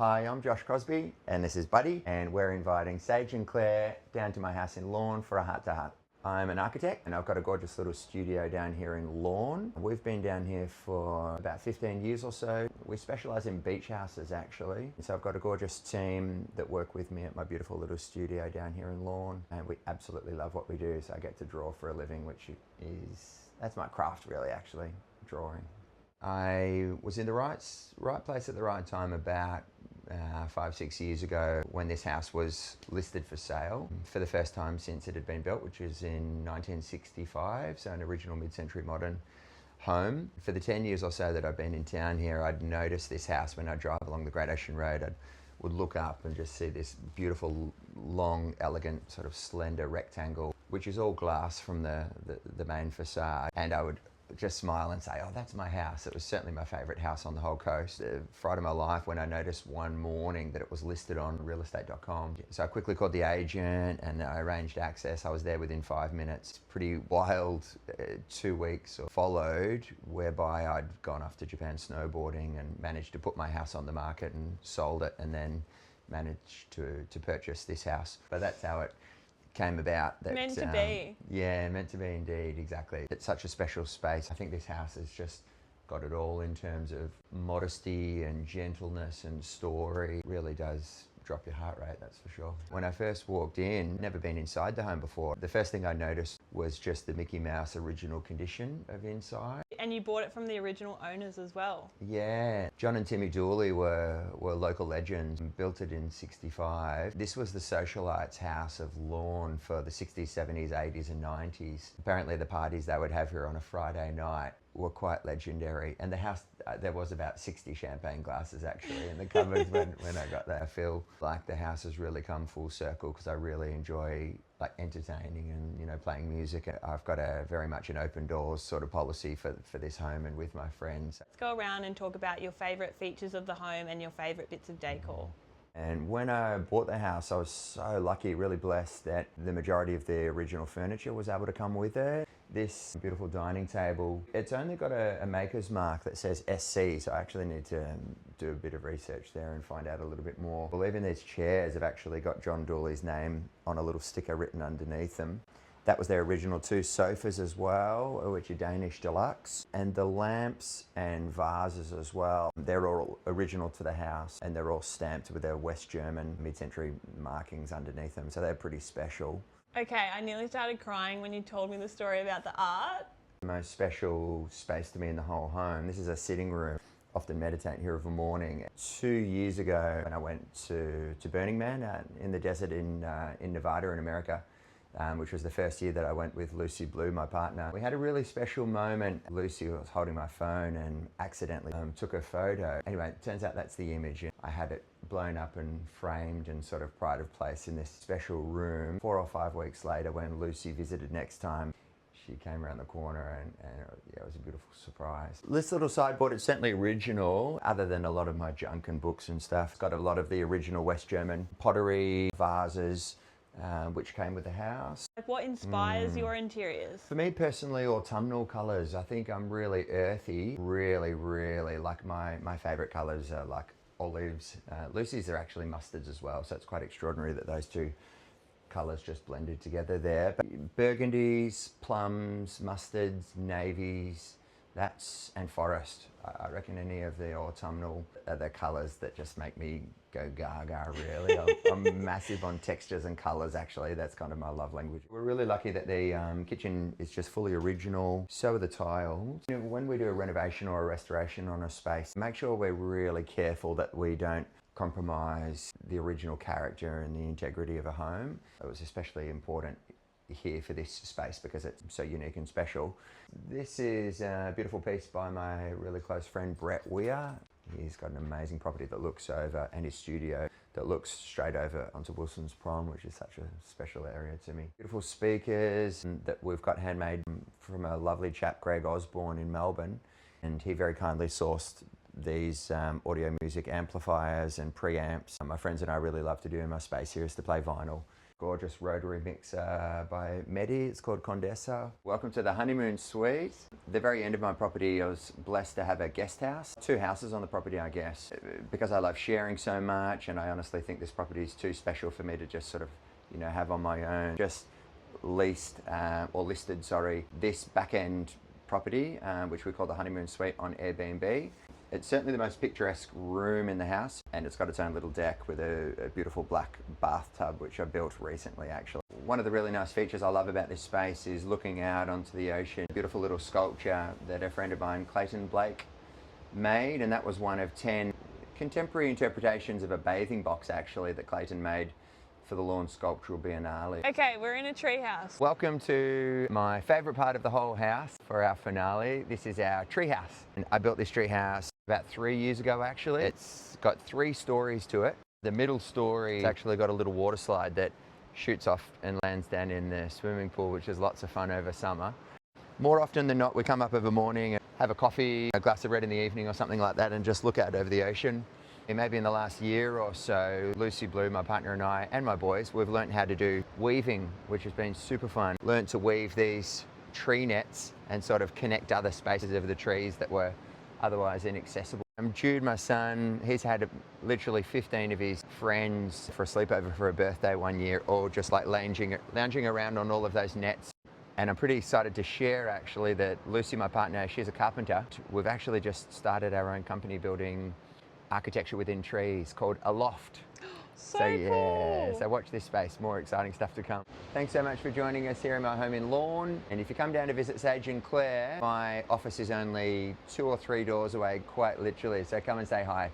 Hi, I'm Josh Crosbie and this is Buddy, and we're inviting Sage and Clare down to my house in Lorne for a heart-to-heart. I'm an architect and I've got a gorgeous little studio down here in Lorne. We've been down here for about 15 years or so. We specialise in beach houses actually. So I've got a gorgeous team that work with me at my beautiful little studio down here in Lorne, and we absolutely love what we do. So I get to draw for a living, which that's my craft really, actually, drawing. I was in the right place at the right time about 5-6 years ago when this house was listed for sale for the first time since it had been built, which was in 1965, so an original mid-century modern home. For the 10 years or so that I've been in town here, I'd noticed this house when I drive along the Great Ocean Road. I would look up and just see this beautiful, long, elegant, sort of slender rectangle, which is all glass from the main facade, and I would just smile and say, oh, that's my house. It was certainly my favourite house on the whole coast. The fright of my life when I noticed one morning that it was listed on realestate.com. So I quickly called the agent and I arranged access. I was there within 5 minutes. Pretty wild 2 weeks followed, whereby I'd gone off to Japan snowboarding and managed to put my house on the market and sold it, and then managed to purchase this house. But that's how it came about. That, meant to be. Yeah, meant to be indeed, exactly. It's such a special space. I think this house has just got it all in terms of modesty and gentleness and story. It really does drop your heart rate, that's for sure. When I first walked in, never been inside the home before, the first thing I noticed was just the Mickey Mouse original condition of inside. And you bought it from the original owners as well. Yeah, John and Timmy Dooley were local legends and built it in '65. This was the socialites' house of Lorne for the 60s, 70s, 80s and 90s. Apparently the parties they would have here on a Friday night were quite legendary, and the house, there was about 60 champagne glasses actually in the cupboards when I got there. I feel like the house has really come full circle because I really enjoy like entertaining and playing music. I've got very much an open doors sort of policy for this home and with my friends. Let's go around and talk about your favourite features of the home and your favourite bits of decor. And when I bought the house, I was so lucky, really blessed that the majority of the original furniture was able to come with it. This beautiful dining table, it's only got a maker's mark that says SC, so I actually need to do a bit of research there and find out a little bit more. Well, even these chairs have actually got John Dooley's name on a little sticker written underneath them. That was their original 2 sofas as well, which are Danish deluxe. And the lamps and vases as well, they're all original to the house and they're all stamped with their West German mid-century markings underneath them, so they're pretty special. Okay, I nearly started crying when you told me the story about the art. The most special space to me in the whole home, this is a sitting room. Often meditate here of a morning. 2 years ago when I went to Burning Man in the desert in Nevada in America, which was the first year that I went with Lucy Blue, my partner. We had a really special moment. Lucy was holding my phone and accidentally took a photo. Anyway, it turns out that's the image. I had it blown up and framed and sort of pride of place in this special room. 4 or 5 weeks later, when Lucy visited next time, she came around the corner and yeah, it was a beautiful surprise. This little sideboard, it's certainly original, other than a lot of my junk and books and stuff. It's got a lot of the original West German pottery, vases, which came with the house. Like, what inspires your interiors? For me personally, autumnal colours. I think I'm really earthy. Really like my favourite colours are like olives. Lucy's are actually mustards as well, so it's quite extraordinary that those two colours just blended together there. But burgundies, plums, mustards, navies, and forest. I reckon any of the autumnal are the colours that just make me go gaga, really. I'm massive on textures and colours, actually. That's kind of my love language. We're really lucky that the kitchen is just fully original. So are the tiles. When we do a renovation or a restoration on a space, make sure we're really careful that we don't compromise the original character and the integrity of a home. It was especially important here for this space because it's so unique and special. This is a beautiful piece by my really close friend Brett Weir. He's got an amazing property that looks over, and his studio that looks straight over onto Wilson's Prom, which is such a special area to me. Beautiful speakers that we've got handmade from a lovely chap, Greg Osborne in Melbourne, and he very kindly sourced these audio music amplifiers and preamps. My friends and I really love to do in my space here is to play vinyl. Gorgeous rotary mixer by Medi. It's called Condessa. Welcome to the honeymoon suite. The very end of my property, I was blessed to have a guest house. 2 houses on the property, I guess. Because I love sharing so much, and I honestly think this property is too special for me to just sort of, have on my own. Just listed, this back end property, which we call the honeymoon suite on Airbnb. It's certainly the most picturesque room in the house, and it's got its own little deck with a beautiful black bathtub, which I built recently actually. One of the really nice features I love about this space is looking out onto the ocean. A beautiful little sculpture that a friend of mine, Clayton Blake, made, and that was one of 10 contemporary interpretations of a bathing box actually that Clayton made for the Lorne Sculptural Biennale. Okay, we're in a treehouse. Welcome to my favourite part of the whole house for our finale. This is our treehouse. And I built this treehouse about 3 years ago actually. It's got 3 stories to it. The middle story actually got a little water slide that shoots off and lands down in the swimming pool, which is lots of fun over summer. More often than not, we come up of a morning and have a coffee, a glass of red in the evening or something like that, and just look out over the ocean. Maybe in the last year or so, Lucy Blue, my partner, and I, and my boys, we've learnt how to do weaving, which has been super fun. Learnt to weave these tree nets and sort of connect other spaces of the trees that were otherwise inaccessible. Jude, my son, he's had literally 15 of his friends for a sleepover for a birthday one year, all just like lounging around on all of those nets. And I'm pretty excited to share actually that Lucy, my partner, she's a carpenter. We've actually just started our own company building architecture within trees called A Loft. So yeah, cool. So watch this space, more exciting stuff to come. Thanks so much for joining us here in my home in Lorne. And if you come down to visit Sage and Clare, my office is only 2 or 3 doors away, quite literally, so come and say hi.